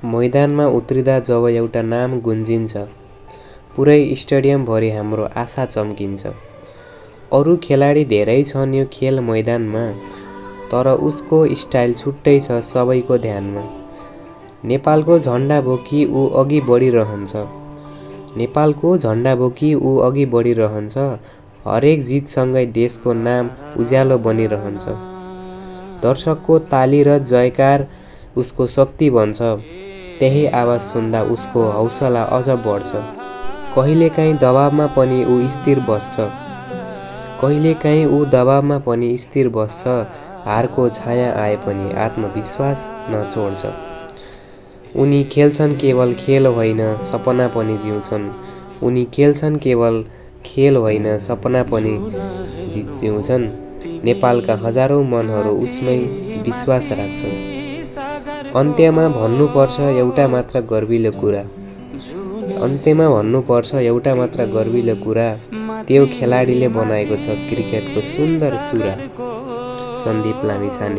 मैदानमा उत्रिँदा जब एउटा नाम गुन्जिन्छ, पुरै स्टेडियमभरि हाम्रो आशा चम्किन्छ। अरू खेलाडी धेरै छन् यो खेल मैदानमा, तर उसको स्टाइल छुट्टै छ सबैको ध्यानमा। नेपालको झन्डा बोकी ऊ अघि बढिरहन्छ, नेपालको झन्डा बोकी ऊ अघि बढिरहन्छ। हरेक जितसँगै देशको नाम उज्यालो बनिरहन्छ। दर्शकको ताली र जयकार उसको शक्ति बन्छ, त्यही आवाज सुन्दा उसको हौसला अझ बढ्छ। कहिलेकाहीँ दबावमा पनि ऊ स्थिर बस्छ, कहिलेकाहीँ ऊ दबावमा पनि स्थिर बस्छ। हारको छाया आए पनि आत्मविश्वास नछोड्छ। उनी खेल्छन् केवल खेल होइन, सपना पनि जिउँछन्। उनी खेल्छन् केवल खेल होइन, सपना पनि जिउँछन्। नेपालका हजारौं मनहरू उसमै विश्वास राख्छन्। अन्त्यमा भन्नुपर्छ एउटा मात्र गर्विलो कुरा, अन्त्यमा भन्नुपर्छ एउटा मात्र गर्विलो कुरा, त्यो खेलाडीले बनाएको छ क्रिकेटको सुन्दर सुरा। सन्दीप लामिछाने।